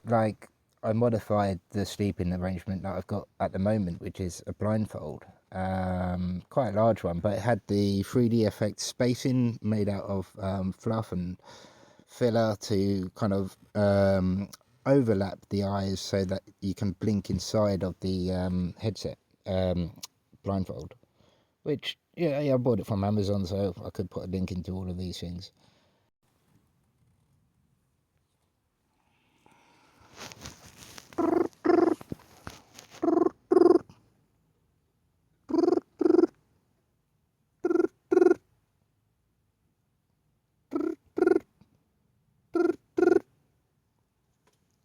like I modified the sleeping arrangement that I've got at the moment, which is a blindfold. Quite a large one, but it had the 3D effect spacing made out of fluff and filler to kind of overlap the eyes so that you can blink inside of the headset blindfold. Which yeah, I bought it from Amazon, so I could put a link into all of these things.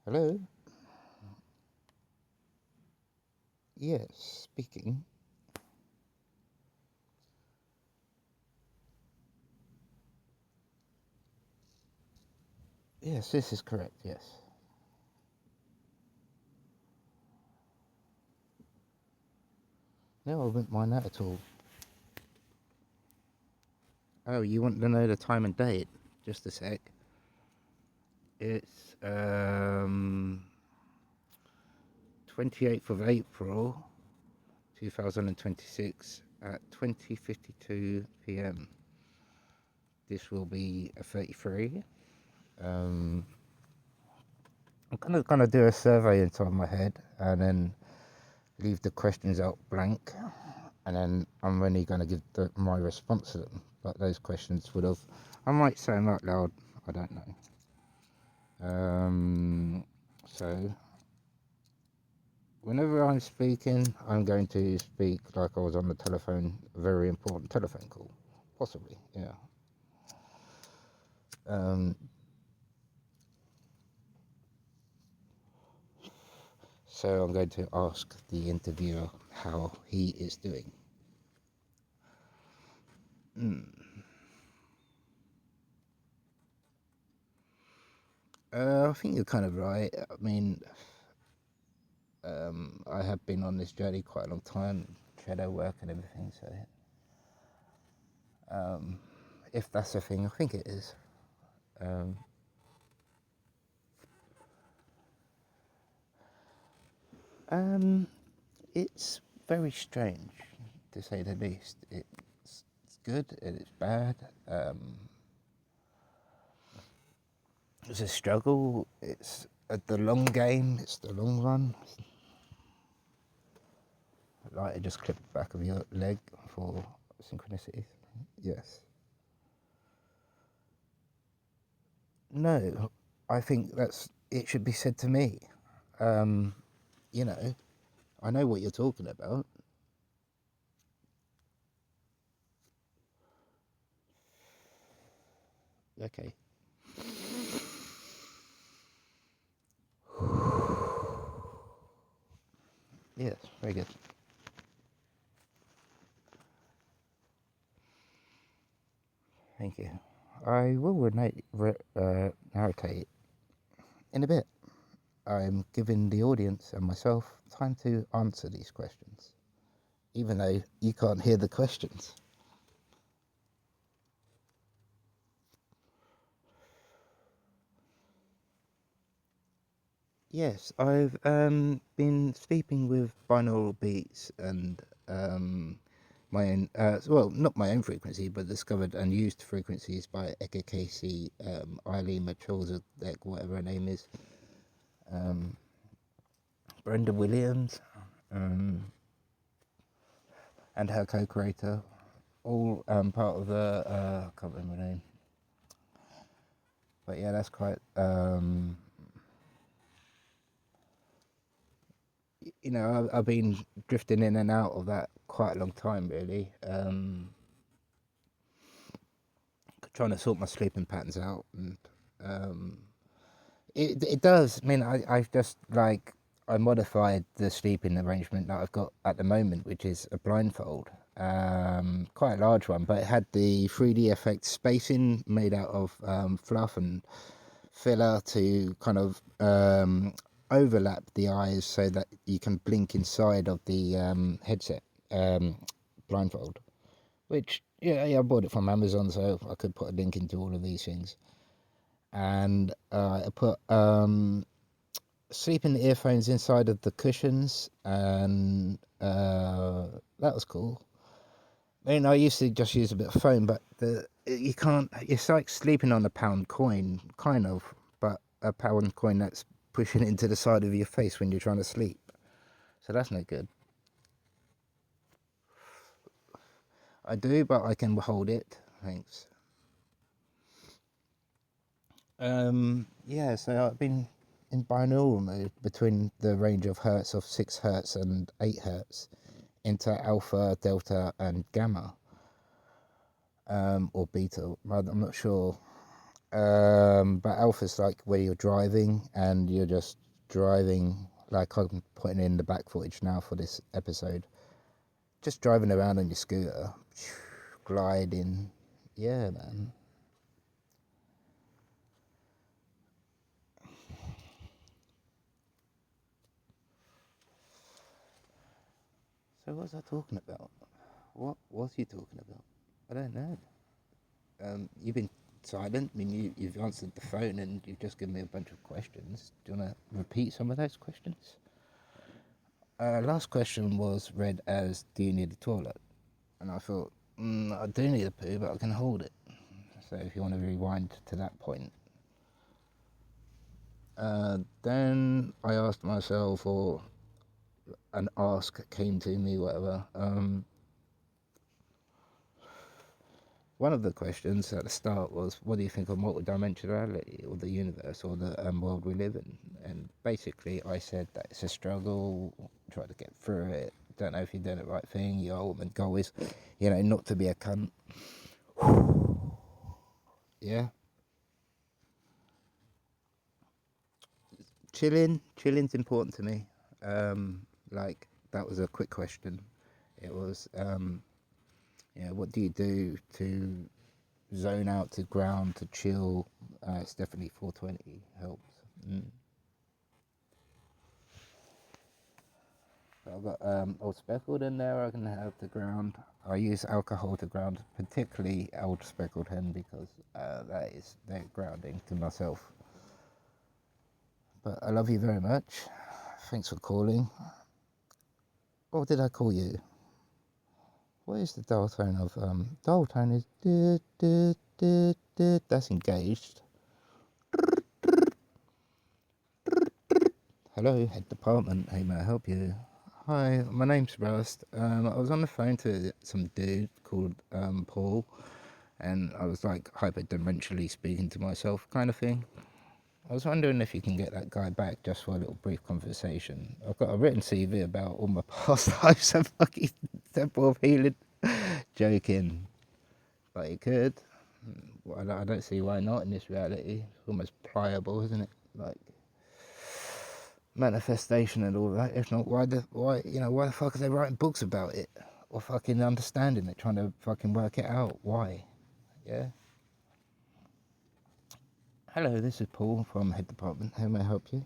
Hello. Yes, speaking. Yes, this is correct. Yes. No, I wouldn't mind that at all. Oh, you want to know the time and date? Just a sec. It's 28th of April 2026 at 20:52 p.m. This will be a 33. Um, I'm gonna do a survey inside my head and then leave the questions out blank, and then I'm only gonna give my response to them. But those questions would have, I might say them out loud. I don't know. So whenever I'm speaking, I'm going to speak like I was on the telephone, a very important telephone call, possibly, yeah. So I'm going to ask the interviewer how he is doing. I think you're kind of right. I mean, I have been on this journey quite a long time, shadow work and everything. So, if that's a thing, I think it is. Um, um, it's very strange, to say the least. It's good and it's bad. It's a struggle. It's the long game. It's the long run. Like, just clip the back of your leg for synchronicities. Yes. No, I think it should be said to me. Um, you know, I know what you're talking about. Okay. Yes, very good. Thank you. I will narrate in a bit. I'm giving the audience and myself time to answer these questions, even though you can't hear the questions. Yes, I've been sleeping with binaural beats and my own, well, not my own frequency, but discovered and used frequencies by Eka Casey, Eileen Machulzadek, whatever her name is, um, Brenda Williams, um, and her co-creator, all part of the, I can't remember her name, but yeah, that's quite, I've been drifting in and out of that quite a long time, really. Trying to sort my sleeping patterns out, and um, it does. I mean, I've just like I modified the sleeping arrangement that I've got at the moment, which is a blindfold. Quite a large one, but it had the 3D effect spacing made out of fluff and filler to kind of overlap the eyes so that you can blink inside of the headset blindfold. Which yeah, I bought it from Amazon, so I could put a link into all of these things. And I put sleeping earphones inside of the cushions, and that was cool. I mean, I used to just use a bit of foam, but you can't. It's like sleeping on a pound coin, kind of, but a pound coin that's pushing into the side of your face when you're trying to sleep. So that's no good. I do, but I can hold it. Thanks. Yeah, so I've been in binaural mode between the range of hertz of 6 hertz and 8 hertz into alpha, delta, and gamma, or beta. I'm not sure. But alpha's like where you're driving and you're just driving. Like I'm putting in the back footage now for this episode. Just driving around on your scooter, gliding. Yeah, man. So what was I talking about? What was you talking about? I don't know. You've been silent. I mean, you've answered the phone and you've just given me a bunch of questions. Do you want to repeat some of those questions? Last question was read as, do you need a toilet? And I thought, I do need a poo, but I can hold it. So if you want to rewind to that point. Then I asked myself, or an ask came to me, whatever. One of the questions at the start was, what do you think of multidimensionality or the universe or the world we live in? And basically, I said that it's a struggle, try to get through it. Don't know if you're doing the right thing. Your ultimate goal is, not to be a cunt. Yeah. Chilling's important to me. Like, that was a quick question. It was, what do you do to zone out, to ground, to chill? It's definitely 420 helps. I've got old speckled in there. I can have to ground. I use alcohol to ground, particularly old speckled hen, because that is very grounding to myself. But I love you very much. Thanks for calling. What did I call you? What is the dial tone of dial tone is that's engaged. Hello, head department. How may I help you? Hi, my name's Rust. I was on the phone to some dude called Paul, and I was like hyperdimensionally speaking to myself, kind of thing. I was wondering if you can get that guy back just for a little brief conversation. I've got a written CV about all my past lives and fucking Temple of Healing. Joking, but it could. Well, I don't see why not in this reality. It's almost pliable, isn't it? Like manifestation and all that. If not, why the fuck are they writing books about it or fucking understanding it, trying to fucking work it out? Why? Yeah. Hello, this is Paul from Head Department. How may I help you?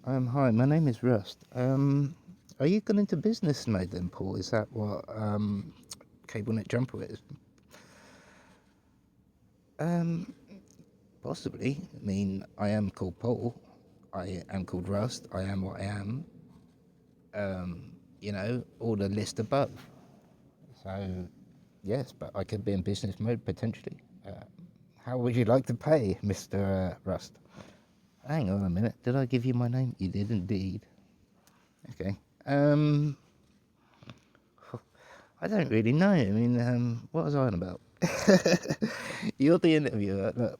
Hi, my name is Rust. Are you going into business mode then, Paul? Is that what cable net jumper is? Possibly. I mean, I am called Paul. I am called Rust. I am what I am. All the list above. So, yes, but I could be in business mode potentially. How would you like to pay, Mr. Rust? Hang on a minute. Did I give you my name? You did indeed. Okay. I don't really know. I mean, what was I on about? You're the interviewer. Look,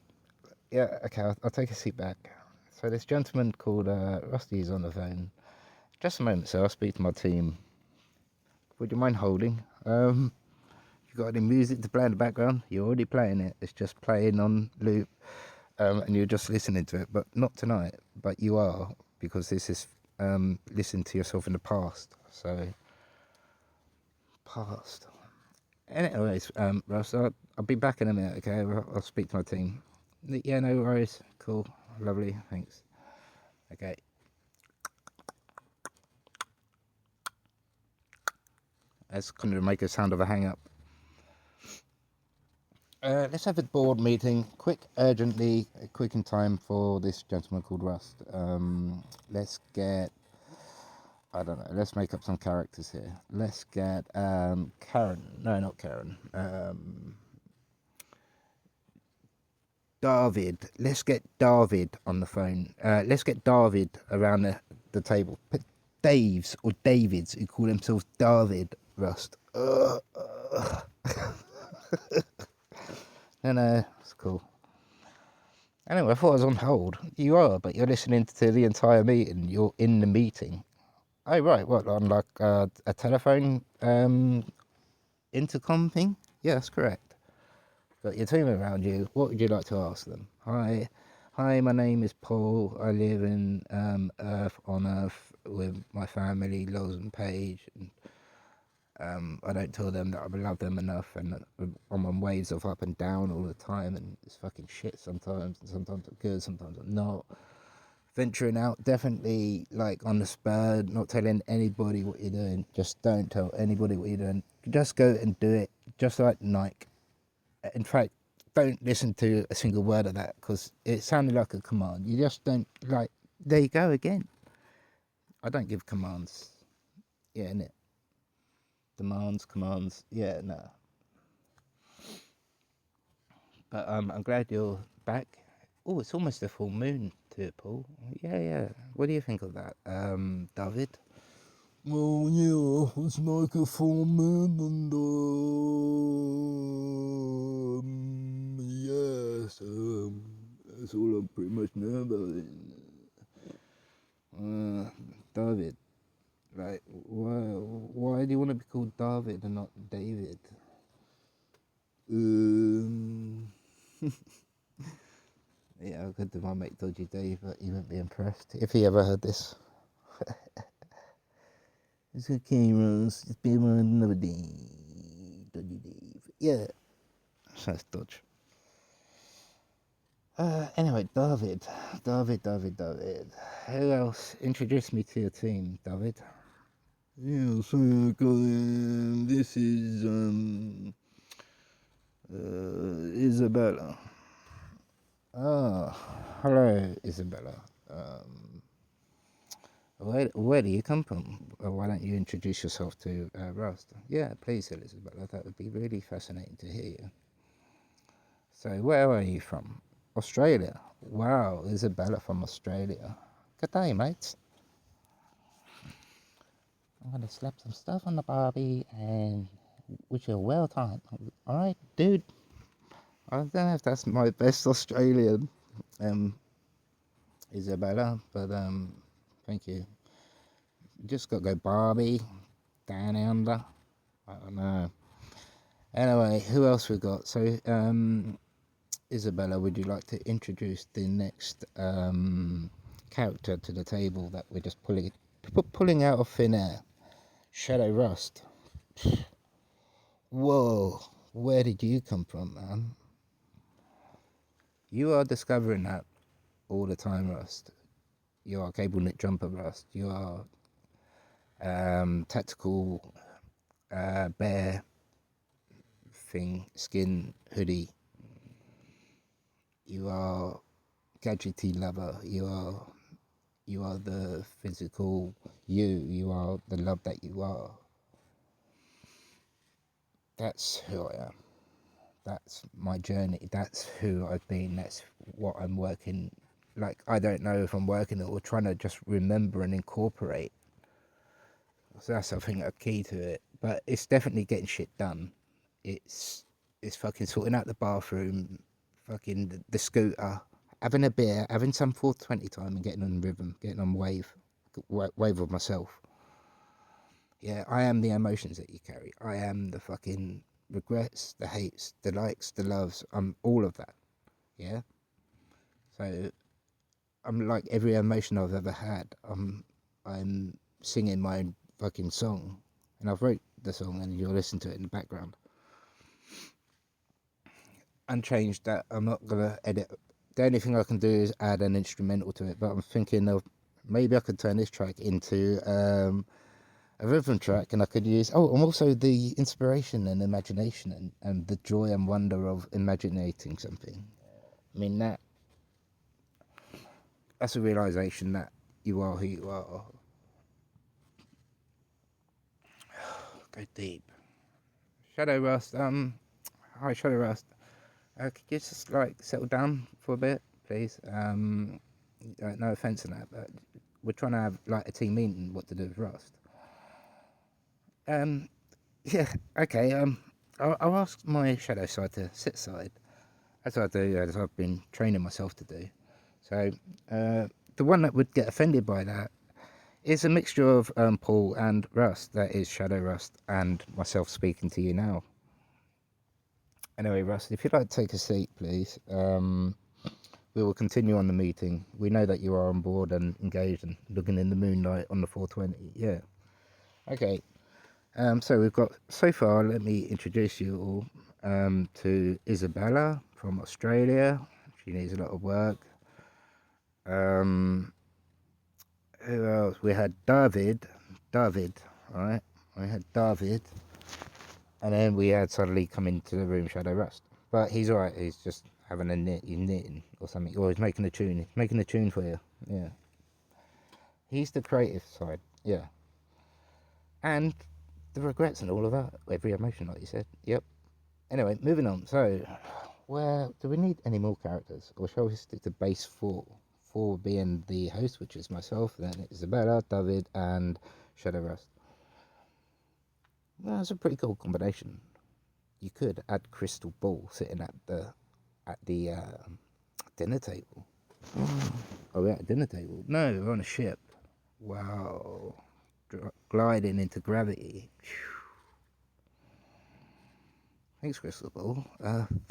yeah, okay, I'll take a seat back. So this gentleman called Rusty is on the phone. Just a moment, sir. I'll speak to my team. Would you mind holding? You got any music to play in the background? You're already playing it. It's just playing on loop, and you're just listening to it. But not tonight. But you are, because this is listening to yourself in the past. So past. Anyways, Russ, I'll be back in a minute. Okay, I'll speak to my team. Yeah, no worries. Cool, lovely, thanks. Okay. That's kind of make a sound of a hang up. Let's have a board meeting, urgently, quick in time for this gentleman called Rust. Let's get, I don't know, let's make up some characters here. Let's get Karen. No, not Karen. David. Let's get David on the phone. Let's get David around the table. But Daves or Davids who call themselves David Rust. No, it's cool. Anyway, I thought I was on hold. You are, but you're listening to the entire meeting. You're in the meeting. Oh, right. What, on like a telephone intercom thing? Yeah, that's correct. Got your team around you. What would you like to ask them? Hi, my name is Paul. I live in on Earth with my family, Loz and Paige. And, I don't tell them that I love them enough, and I'm on waves of up and down all the time, and it's fucking shit sometimes, and sometimes I'm good, sometimes I'm not. Venturing out, definitely like on the spur, not telling anybody what you're doing. Just don't tell anybody what you're doing. Just go and do it, just like Nike. In fact, don't listen to a single word of that because it sounded like a command. You just don't like. There you go again. I don't give commands. Yeah, innit? Commands. Yeah, no. But I'm glad you're back. Oh, it's almost a full moon to it, Paul. Yeah. What do you think of that, David? Well, yeah, it's like a full moon, and yes, that's all I pretty much know about it. David, like, why do you want to be called David and not David? Yeah, I could do my mate Dodgy Dave, but he wouldn't be impressed if he ever heard this. It's okay, Rose. It's been another day. Dodgy Dave. Yeah. So that's Dodge. Anyway, David. Who else? Introduce me to your team, David. Yeah, so this is Isabella. Oh, hello, Isabella. Where do you come from? Why don't you introduce yourself to Rust? Yeah, please, Isabella. That would be really fascinating to hear you. So, where are you from? Australia. Wow, Isabella from Australia. Good day, mates. I'm gonna slap some stuff on the Barbie and wish you a well time. Alright, dude. I don't know if that's my best Australian, Isabella, but thank you. Just gotta go Barbie, down under. I don't know. Anyway, who else we got? So, Isabella, would you like to introduce the next character to the table that we're just pulling out of thin air? Shadow Rust. Whoa, where did you come from, man? You are discovering that all the time, Rust. You are cable knit jumper, Rust. You are tactical bear thing, skin hoodie. You are gadgety lover. You are the physical you. You are the love that you are. That's who I am. That's my journey. That's who I've been. That's what I'm working. Like, I don't know if I'm working or trying to just remember and incorporate. So that's, I think, a key to it. But it's definitely getting shit done. It's fucking sorting out the bathroom, fucking the scooter, having a beer, having some 420 time and getting on rhythm, getting on wave of myself. Yeah, I am the emotions that you carry. I am the fucking regrets, the hates, the likes, the loves. I'm all of that. Yeah. So I'm like every emotion I've ever had. I'm singing my own fucking song, and I've wrote the song, and you'll listen to it in the background. Unchanged. That I'm not gonna edit. The only thing I can do is add an instrumental to it. But I'm thinking of maybe I could turn this track into a rhythm track, and I could use, and also the inspiration and imagination and the joy and wonder of imaginating something. I mean, that's a realization that you are who you are. Go deep. Shadow Rust, hi Shadow Rust. Could you just like settle down for a bit, please? No offense in that, but we're trying to have like a team meeting what to do with Rust. Yeah, okay. I'll ask my shadow side to sit side, as I do, as I've been training myself to do. So, the one that would get offended by that is a mixture of Paul and Rust. That is Shadow Rust and myself speaking to you now. Anyway, Rust, if you'd like to take a seat, please. We will continue on the meeting. We know that you are on board and engaged and looking in the moonlight on the 420. Yeah. Okay. So we've got, so far, let me introduce you all to Isabella from Australia. She needs a lot of work. Who else? We had David, right? We had David, and then we had suddenly come into the room Shadow Rust. But he's alright, he's just having a knitting or something, or he's making a tune. He's making a tune for you, yeah. He's the creative side, yeah. And the regrets and all of that, every emotion, like you said, yep. Anyway, moving on. So, where do we need any more characters, or shall we stick to base 4? 4 being the host, which is myself, then Isabella, David, and Shadow Rust. Well, that's a pretty cool combination. You could add Crystal Ball sitting at the dinner table. Oh, we're at a dinner table. No, we're on a ship. Wow, gliding into gravity. Thanks, Crystal Ball.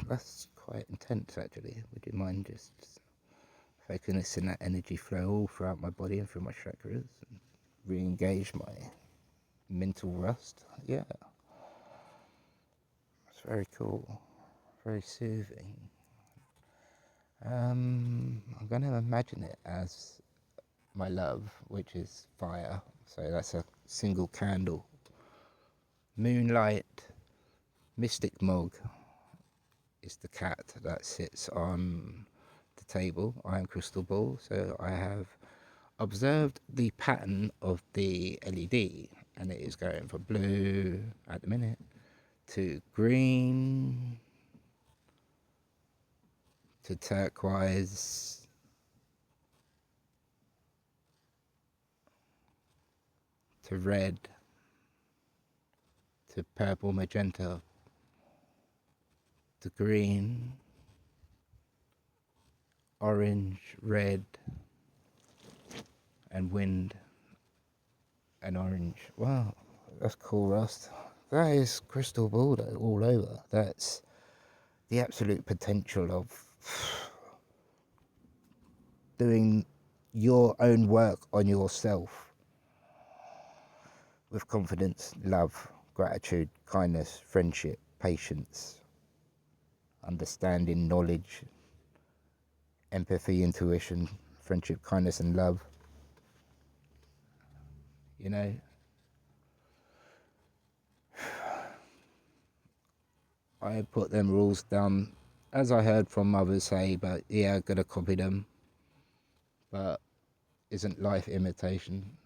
That's quite intense, actually. Would you mind just focusing that energy flow all throughout my body and through my chakras and re-engage my mental rust? Yeah, it's very cool, very soothing. I'm gonna imagine it as my love, which is fire. So that's a single candle. Moonlight, Mystic Mog is the cat that sits on the table. I am Crystal Ball, so I have observed the pattern of the LED, and it is going from blue at the minute to green to turquoise to red to purple magenta to green, orange, red, and wind and orange. Wow, that's cool, Rust. That is crystal ball all over. That's the absolute potential of doing your own work on yourself with confidence, love, gratitude, kindness, friendship, patience, understanding, knowledge, empathy, intuition, friendship, kindness, and love. You know, I put them rules down as I heard from others say, but yeah, gotta copy them. But isn't life imitation?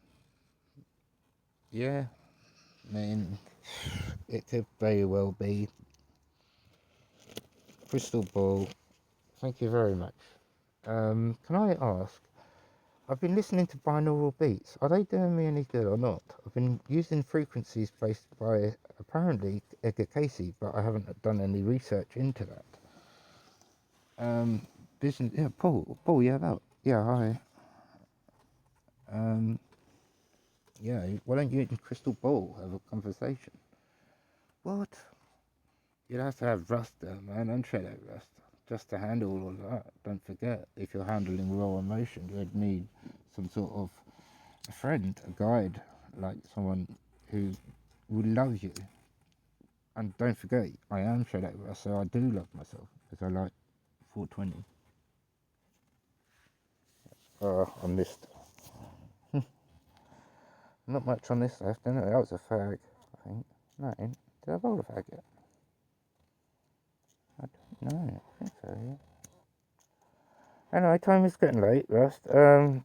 Yeah, I mean, it could very well be. Crystal ball, thank you very much. Can I ask, I've been listening to binaural beats. Are they doing me any good or not? I've been using frequencies placed by apparently Edgar Casey, but I haven't done any research into that. Business, yeah, Paul, yeah, that, yeah, hi. Yeah, why don't you and Crystal Ball have a conversation? What? You'd have to have Rust there, man, and Shadow Rust, just to handle all of that. Don't forget, if you're handling raw emotion, you'd need some sort of a friend, a guide, like someone who would love you. And don't forget, I am Shadow Rust, so I do love myself, because I like 420. I missed. Not much on this left, anyway. That was a fag, I think. No, did I roll a fag yet? I don't know. I think so, yeah. Anyway, time is getting late, Rust.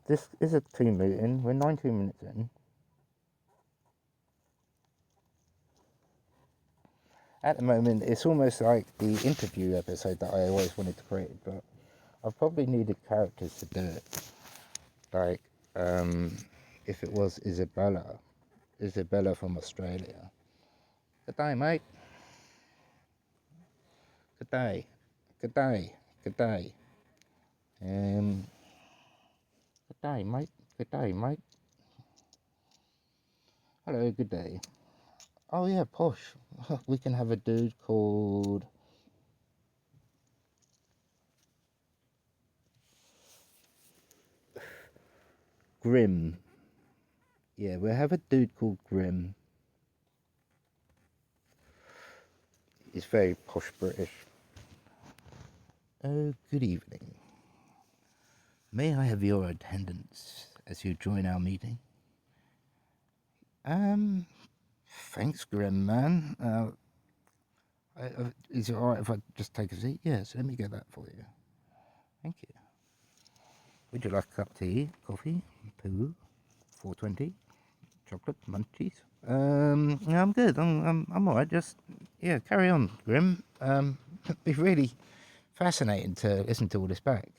This is a team meeting. We're 19 minutes in. At the moment, it's almost like the interview episode that I always wanted to create, but I probably needed characters to do it. Like, if it was Isabella from Australia. Good day, mate. Good day. Good day. Good day. Good day, mate. Good day, mate. Hello, good day. Oh yeah, posh. We can have a dude called Grim. Yeah, we'll have a dude called Grim. He's very posh British. Oh, good evening. May I have your attendance as you join our meeting? Thanks, Grim, man. Is it alright if I just take a seat? Yes, let me get that for you. Thank you. Would you like a cup of tea, coffee, poo, 420, chocolate, munchies? Yeah, I'm good. I'm alright. Just, yeah, carry on, Grim. It'd be really fascinating to listen to all this back,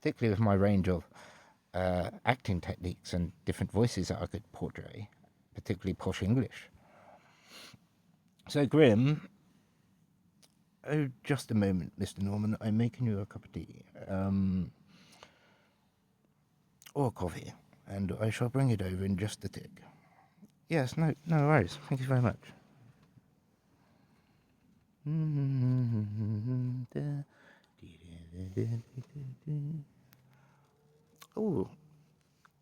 particularly with my range of acting techniques and different voices that I could portray, particularly posh English. So, Grim, oh, just a moment, Mr. Norman. I'm making you a cup of tea, or coffee, and I shall bring it over in just a tick. Yes, no worries. Thank you very much. Oh,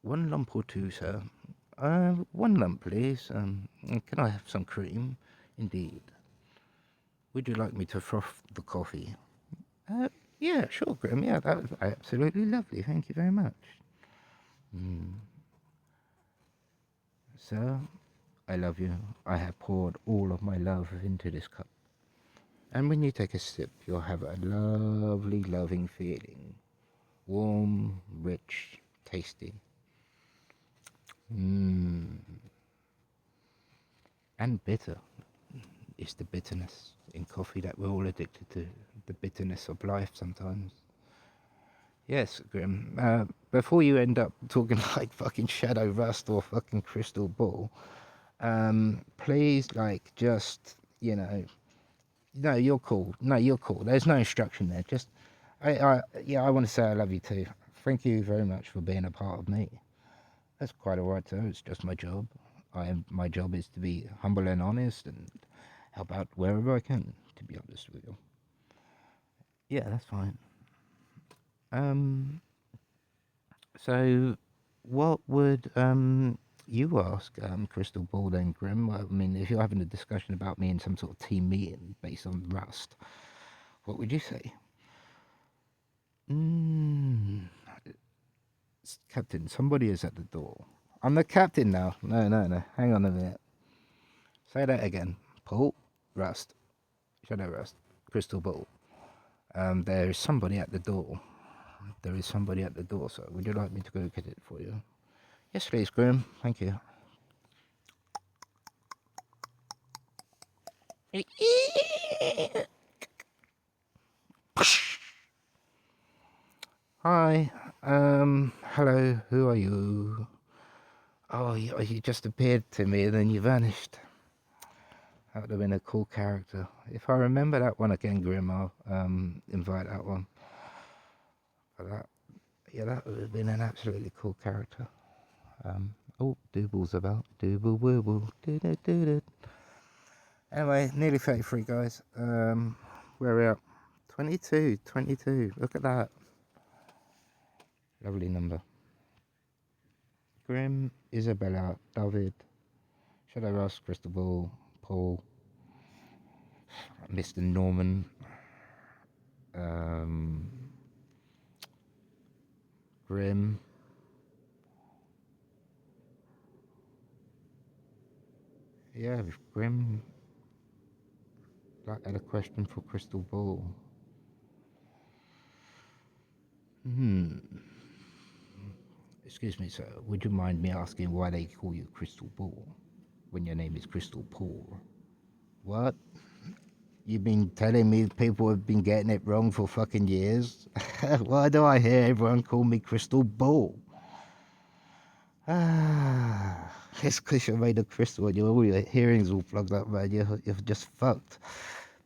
one lump or two, sir. One lump, please. Can I have some cream? Indeed. Would you like me to froth the coffee? Yeah, sure, Grim. Yeah, that was absolutely lovely. Thank you very much. Sir, I love you. I have poured all of my love into this cup. And when you take a sip, you'll have a lovely, loving feeling. Warm, rich, tasty. And bitter. It's the bitterness in coffee that we're all addicted to. The bitterness of life sometimes. Yes, Grim. Before you end up talking like fucking Shadow Rust or fucking Crystal Ball, please, like, just, no, you're cool. No, you're cool. There's no instruction there. Just, I want to say I love you too. Thank you very much for being a part of me. That's quite alright, sir. It's just my job. My job is to be humble and honest and help out wherever I can, to be honest with you. Yeah, that's fine. So what would you ask Crystal Ball then, Grim? Well, I mean, if you're having a discussion about me in some sort of team meeting based on Rust, what would you say? Captain, somebody is at the door. I'm the captain now. No. Hang on a minute. Say that again. Paul, Rust, Shadow Rust, Crystal Ball. There is somebody at the door. There is somebody at the door, sir. Would you like me to go get it for you? Yes, please, Grim. Thank you. Hi. Hello. Who are you? Oh, you just appeared to me and then you vanished. That would have been a cool character. If I remember that one again, Grim, I'll invite that one. But that would have been an absolutely cool character. Oh, Dooble's about. Dooble wooble. Do. Anyway, nearly 33, guys. Where are we at? 22. Look at that. Lovely number. Grim, Isabella, David, Shadow Rust, Crystal Ball, Paul, Mr. Norman, Grim, Yeah, Grim. That had a question for Crystal Ball. Excuse me, sir. Would you mind me asking why they call you Crystal Ball when your name is Crystal Paul? What? You've been telling me people have been getting it wrong for fucking years? Why do I hear everyone call me Crystal Ball? Ah, it's because you're made of crystal and all your hearing's all plugged up, man. You're just fucked.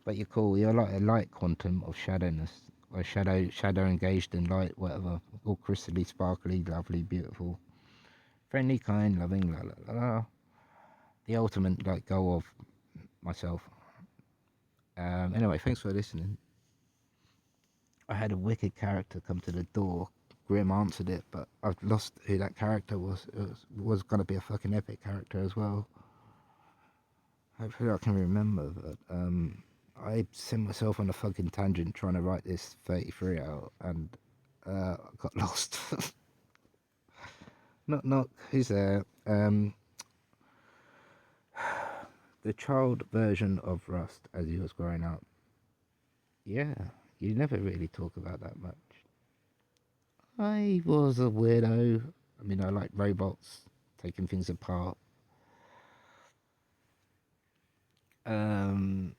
But you're cool. You're like a light quantum of shadowness. Or shadow engaged in light, whatever. All crystally, sparkly, lovely, beautiful. Friendly, kind, loving, la la la la. The ultimate, like, goal of myself. Anyway, thanks for listening. I had a wicked character come to the door. Grim answered it, but I've lost who that character was. It was going to be a fucking epic character as well. Hopefully I can remember, but I sent myself on a fucking tangent trying to write this 33 out, and I got lost. Knock, who's there? The child version of Rust as he was growing up. Yeah, you never really talk about that much. I was a weirdo. I mean, I like robots, taking things apart. Um,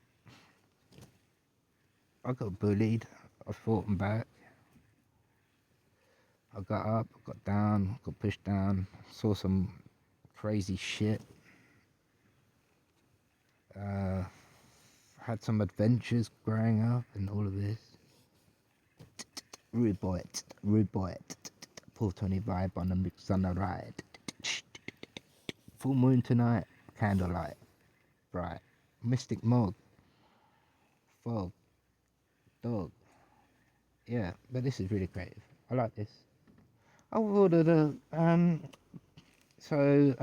I got bullied. I fought them back. I got up, got down, got pushed down, saw some crazy shit. Had some adventures growing up and all of this. Rude boy, rude boy. Full 20 vibe on the mix on the ride. Full moon tonight, candlelight, bright. Mystic mog, fog, dog. Yeah, but this is really creative. I like this. I ordered so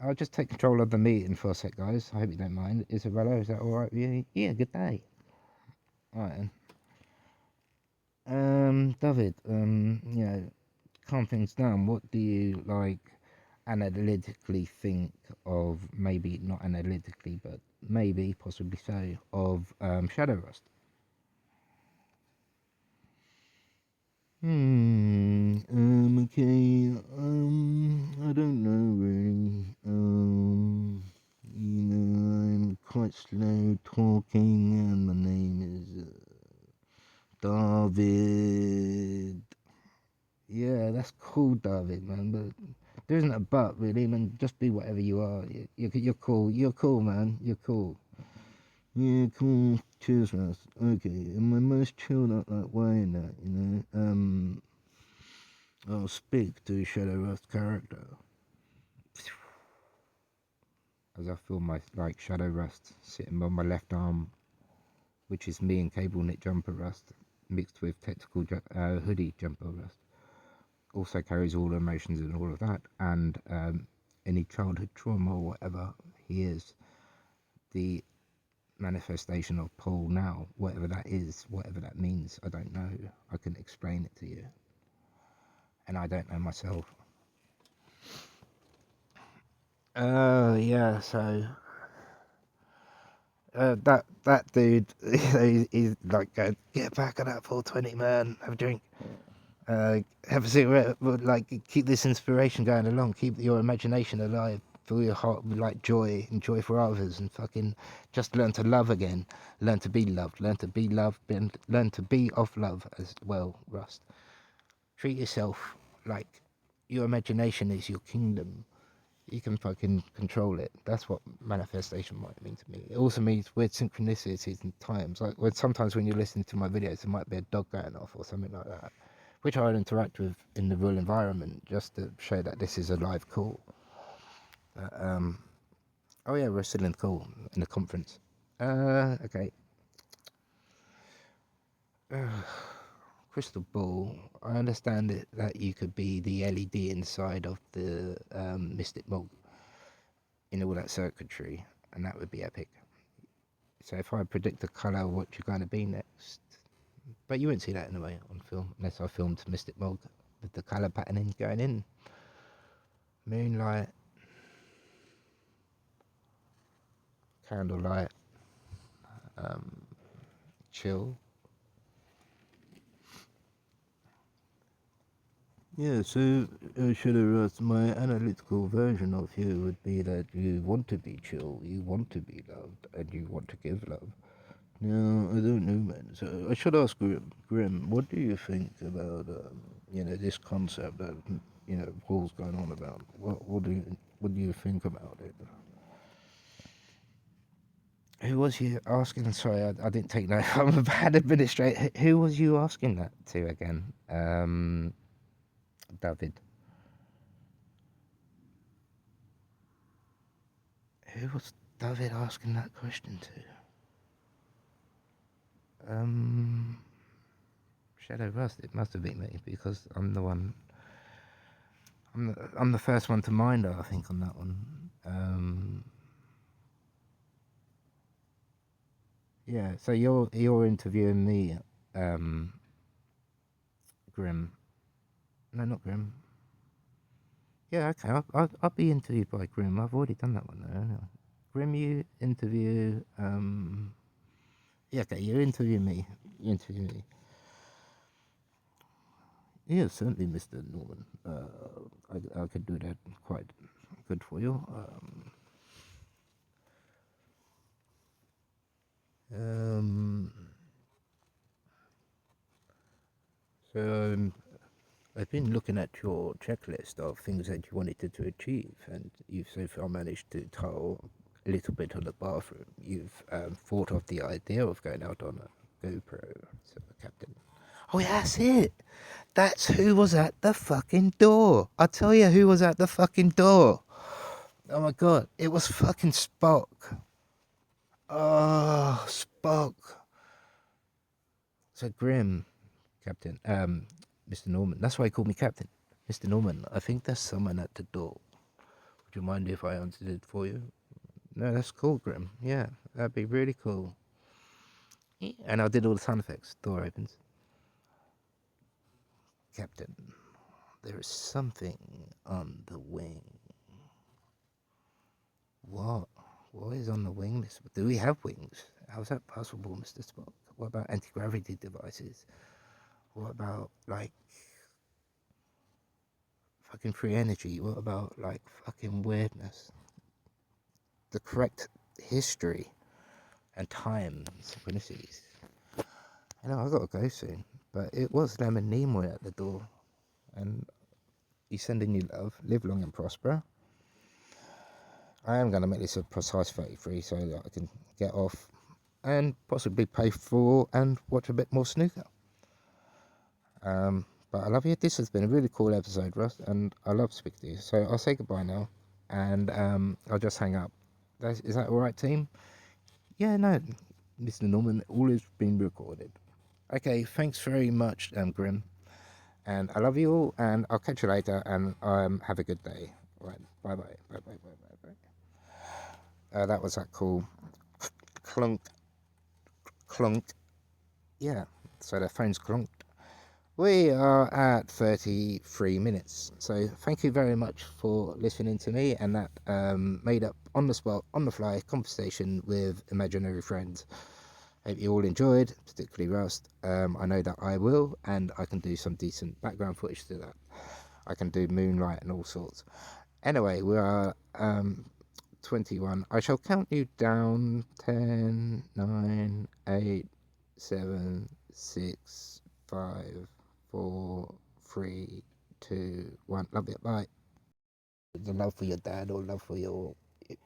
I'll just take control of the meeting for a sec, guys. I hope you don't mind. Isabella, is that alright with you? Yeah, good day. Alright then. David, calm things down. What do you like analytically think of, maybe not analytically, but maybe, possibly so, of Shadow Rust? Okay, I don't know really. I'm quite slow talking, and my name is David. Yeah, that's cool, David, man. But there isn't a but, really, man. Just be whatever you are. You're cool. You're cool, man. You're cool. Yeah, cool. Cheers, Russ. Okay, in my most chilled out like way in that, I'll speak to Shadow Rust character. As I feel my Shadow Rust sitting on my left arm, which is me and cable knit jumper rust mixed with tactical hoodie jumper rust. Also carries all emotions and all of that, and any childhood trauma or whatever he is, the manifestation of Paul now, whatever that is, whatever that means, I don't know. I couldn't explain it to you, and I don't know myself. Yeah, so that dude, he's like, get back on that 420, man. Have a drink. Have a cigarette, but keep this inspiration going along. Keep your imagination alive. Fill your heart with joy and joy for others, and fucking just learn to love again. Learn to be loved. Learn to be loved. Learn to be of love as well, Rust. Treat yourself like your imagination is your kingdom. You can fucking control it. That's what manifestation might mean to me. It also means weird synchronicities and times. Like sometimes when you're listening to my videos, there might be a dog going off or something like that, which I would interact with in the real environment just to show that this is a live call. Oh yeah, we're still in the call in the conference. Okay. Crystal ball. I understand that you could be the LED inside of the Mystic Mog in all that circuitry, and that would be epic. So if I predict the colour of what you're going to be next, but you won't see that anyway on film unless I filmed Mystic Mog with the colour patterning going in. Moonlight, candlelight, chill. Yeah, so should have asked, my analytical version of you would be that you want to be chill, you want to be loved, and you want to give love. No, I don't know, man. So I should ask Grim. Grim, what do you think about this concept that Paul's going on about? What do you think about it? Who was you asking? Sorry, I didn't take that. I'm a bad administrator. Who was you asking that to again? David. Who was David asking that question to? Shadow Rust. It must have been me because I'm the one. I'm the first one to mind her, I think, on that one. Yeah. So you're interviewing me, Grim. No, not Grim. Yeah, okay. I'll be interviewed by Grim. I've already done that one though. Anyway. Grim, you interview. Yeah, okay. You interview me. You interview me. Yeah, certainly, Mr. Norman. I could do that quite good for you. So I've been looking at your checklist of things that you wanted to achieve, and you've so far managed to tile a little bit on the bathroom. You've thought of the idea of going out on a GoPro, so Captain. Oh, yeah, that's it. That's who was at the fucking door. I'll tell you who was at the fucking door. Oh my god, it was fucking Spock. Oh, Spock. So Grim, Captain. Mr. Norman. That's why he called me Captain. Mr. Norman, I think there's someone at the door. Would you mind if I answered it for you? No, that's cool, Grim. Yeah, that'd be really cool. And I did all the sound effects. Door opens. Captain, there is something on the wing. What? What is on the wing, Mr. Do we have wings? How's that possible, Mr. Spock? What about anti-gravity devices? What about, like, fucking free energy? What about, like, fucking weirdness? The correct history and time synchronicities. I know I've got to go soon, but it was Lemon Nimoy at the door, and he's sending you love. Live long and prosper. I am going to make this a precise 33 so that I can get off and possibly pay for and watch a bit more snooker. But I love you. This has been a really cool episode, Russ, and I love speaking to you. So I'll say goodbye now, and I'll just hang up. Is that all right, team? Yeah, no, Mr. Norman, all has been recorded. Okay, thanks very much, Grim. And I love you all, and I'll catch you later, and have a good day. All right, bye-bye, bye-bye, bye-bye, bye. That was that cool clunk, clunk. Yeah, so the phone's clunked. We are at 33 minutes, so thank you very much for listening to me and that made up on the spot, on the fly conversation with imaginary friends. Hope you all enjoyed, particularly Rust. I know that I will, and I can do some decent background footage to that. I can do moonlight and all sorts. Anyway, we are 21. I shall count you down. 10, 9, 8, 7, 6, 5, 4, 3, 2, 1. Love you. Bye. The love for your dad or love for your